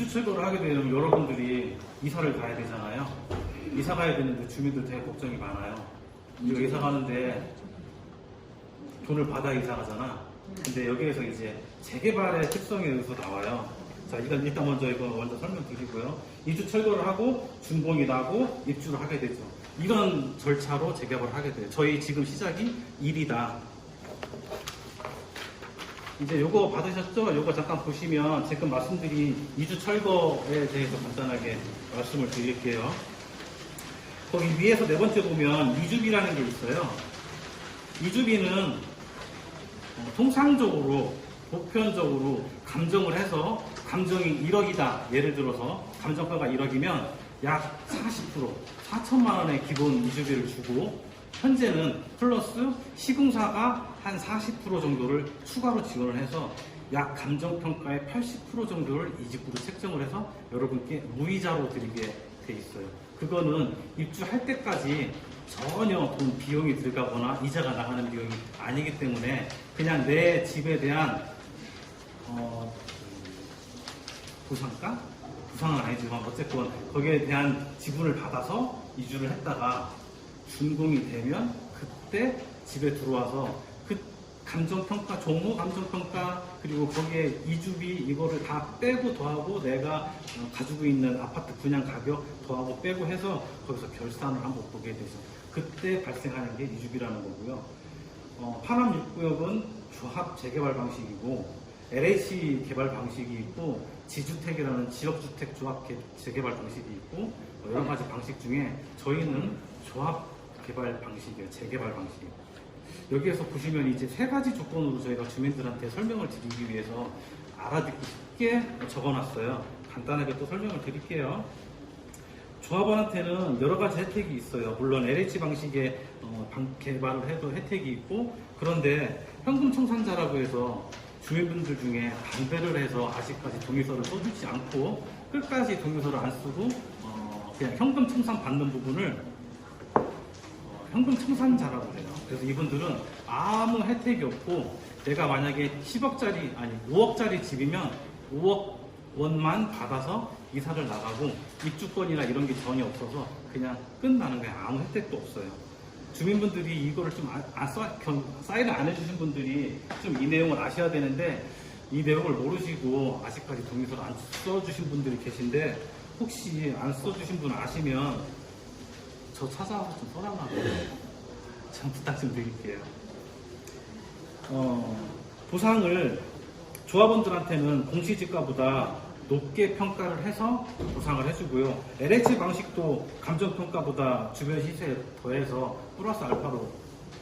입주 철거를 하게 되면 여러분들이 이사를 가야 되잖아요. 이사 가야 되는데 주민들 되게 걱정이 많아요. 우리가 이사 가는데 돈을 받아 이사 가잖아. 근데 여기에서 이제 재개발의 특성에 의해서 나와요. 자, 이건 일단 이거 먼저 설명드리고요. 입주 철거를 하고 준공이 나고 입주를 하게 되죠. 이런 절차로 재개발을 하게 돼요. 저희 지금 시작이 1이다. 이제 요거 받으셨죠? 요거 잠깐 보시면 지금 말씀드린 이주 철거에 대해서 간단하게 말씀을 드릴게요. 거기 위에서 네 번째 보면 이주비라는 게 있어요. 이주비는 통상적으로 보편적으로 감정을 해서 감정이 1억이다. 예를 들어서 감정가가 1억이면 약 40%, 4천만 원의 기본 이주비를 주고 현재는 플러스 시공사가 한 40% 정도를 추가로 지원을 해서 약 감정평가의 80% 정도를 이직구로 책정을 해서 여러분께 무이자로 드리게 돼 있어요. 그거는 입주할 때까지 전혀 돈 비용이 들어가거나 이자가 나가는 비용이 아니기 때문에 그냥 내 집에 대한 보상가? 보상은 아니지만 어쨌건 거기에 대한 지분을 받아서 이주를 했다가 준공이 되면 그때 집에 들어와서 그 감정평가, 종무 감정평가 그리고 거기에 이주비 이거를 다 빼고 더하고 내가 가지고 있는 아파트 분양 가격 더하고 빼고 해서 거기서 결산을 한번 보게 되죠. 그때 발생하는 게 이주비라는 거고요. 파남 6구역은 조합 재개발 방식이고 LH 개발 방식이 있고 지주택이라는 지역주택 조합 재개발 방식이 있고 여러 가지 방식 중에 저희는 조합 개발 방식이에요. 재개발 방식이에요. 여기에서 보시면 이제 세 가지 조건으로 저희가 주민들한테 설명을 드리기 위해서 알아듣기 쉽게 적어놨어요. 간단하게 또 설명을 드릴게요. 조합원한테는 여러 가지 혜택이 있어요. 물론 LH 방식의 개발을 해도 혜택이 있고 그런데 현금 청산자라고 해서 주민분들 중에 반대를 해서 아직까지 동의서를 써주지 않고 끝까지 동의서를 안 쓰고 그냥 현금 청산 받는 부분을 현금 청산자라고 해요. 그래서 이분들은 아무 혜택이 없고 내가 만약에 10억짜리 아니 5억짜리 집이면 5억 원만 받아서 이사를 나가고 입주권이나 이런 게 전혀 없어서 그냥 끝나는 거예요. 아무 혜택도 없어요. 주민분들이 이거를 좀 사인을 안 해주신 분들이 좀 이 내용을 아셔야 되는데 이 내용을 모르시고 아직까지 동의서를 안 써주신 분들이 계신데 혹시 안 써주신 분 아시면 저 찾아와서 좀 써달라고 좀 부탁 좀 드릴게요. 보상을 조합원들한테는 공시지가보다 높게 평가를 해서 보상을 해주고요. LH 방식도 감정평가보다 주변 시세에 더해서 플러스 알파로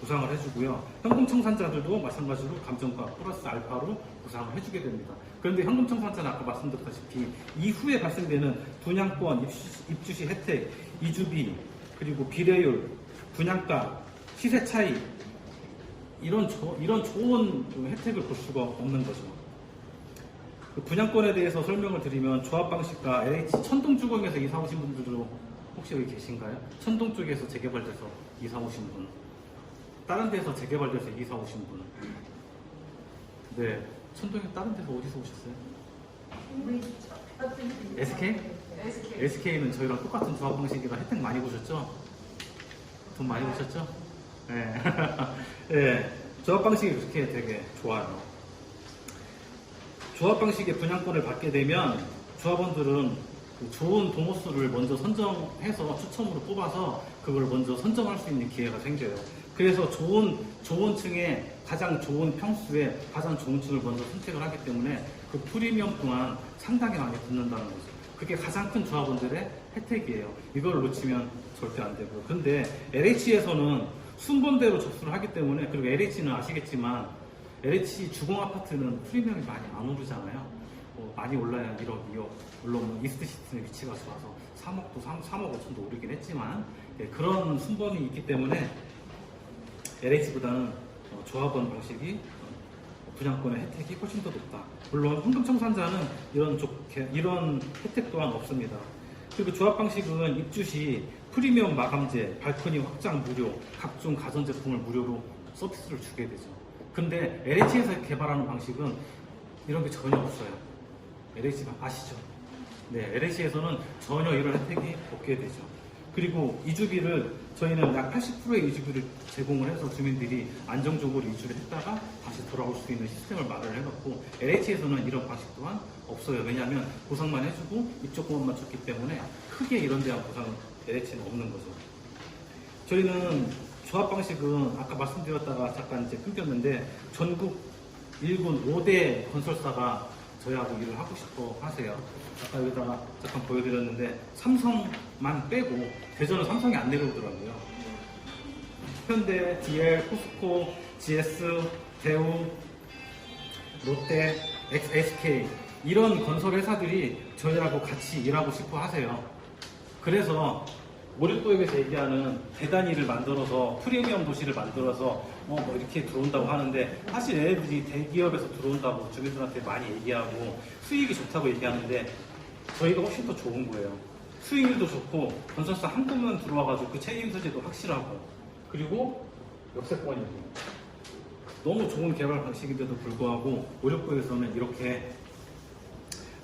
보상을 해주고요. 현금 청산자들도 마찬가지로 감정가 플러스 알파로 보상을 해주게 됩니다. 그런데 현금 청산자는 아까 말씀드렸다시피 이후에 발생되는 분양권, 입주시 혜택, 이주비, 그리고 비례율, 분양가, 시세 차이 이런 좋은 혜택을 볼 수가 없는 거죠. 그 분양권에 대해서 설명을 드리면 조합 방식과 LH 천동 주공에서 이사 오신 분들도 혹시 여기 계신가요? 천동 쪽에서 재개발돼서 이사 오신 분, 다른 데서 재개발돼서 이사 오신 분. 네, 천동에 다른 데서 어디서 오셨어요? SK? SK는 저희랑 똑같은 조합 방식이라 혜택 많이 보셨죠? 돈 많이 보셨죠? 네. 네. 조합 방식이 그렇게 되게 좋아요. 조합 방식의 분양권을 받게 되면 조합원들은 그 좋은 동호수를 먼저 선정해서 추첨으로 뽑아서 그걸 먼저 선정할 수 있는 기회가 생겨요. 그래서 좋은 층에 가장 좋은 평수에 가장 좋은 층을 먼저 선택을 하기 때문에 그 프리미엄 또한 상당히 많이 붙는다는 거죠. 그게 가장 큰 조합원들의 혜택이에요. 이걸 놓치면 절대 안 되고요. 근데 LH에서는 순번대로 접수를 하기 때문에, 그리고 LH는 아시겠지만 LH 주공 아파트는 프리미엄이 많이 안 오르잖아요. 많이 올라야 1억, 2억. 물론 이스트시티는 위치가 좋아서 3억 5천도 오르긴 했지만 그런 순번이 있기 때문에 LH보다는 조합원 방식이 분양권의 혜택이 훨씬 더 높다. 물론 현금 청산자는 이런 혜택 또한 없습니다. 그리고 조합 방식은 입주 시 프리미엄 마감재, 발코니 확장 무료, 각종 가전제품을 무료로 서비스를 주게 되죠. 근데 LH에서 개발하는 방식은 이런 게 전혀 없어요. LH 아시죠? 네, LH에서는 전혀 이런 혜택이 없게 되죠. 그리고 이주비를 저희는 약 80%의 이주비를 제공을 해서 주민들이 안정적으로 이주를 했다가 다시 돌아올 수 있는 시스템을 마련을 해놓고 LH에서는 이런 방식 또한 없어요. 왜냐하면 보상만 해주고 입주권만 줬기 때문에 크게 이런 대한 보상은 LH는 없는 거죠. 저희는 조합 방식은 아까 말씀드렸다가 잠깐 이제 끊겼는데 전국 1군 5대 건설사가 저희하고 일을 하고 싶어 하세요. 아까 여기다가 잠깐 보여드렸는데 삼성만 빼고 대전은 삼성이 안 내려오더라고요. 현대, DL, 포스코, GS, 대우, 롯데, SK 이런 건설 회사들이 저희하고 같이 일하고 싶어 하세요. 그래서 몰입도역에서 얘기하는 대단위를 만들어서 프리미엄 도시를 만들어서 뭐 이렇게 들어온다고 하는데 사실 얘네들이 대기업에서 들어온다고 주민들한테 많이 얘기하고 수익이 좋다고 얘기하는데 저희가 훨씬 더 좋은 거예요. 수익률도 좋고 건설사 한 군만 들어와가지고 그 책임 소재도 확실하고 그리고 역세권이고 너무 좋은 개발 방식인데도 불구하고 몰입도에서는 이렇게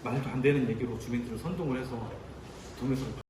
말도 안 되는 얘기로 주민들을 선동을 해서 동의서를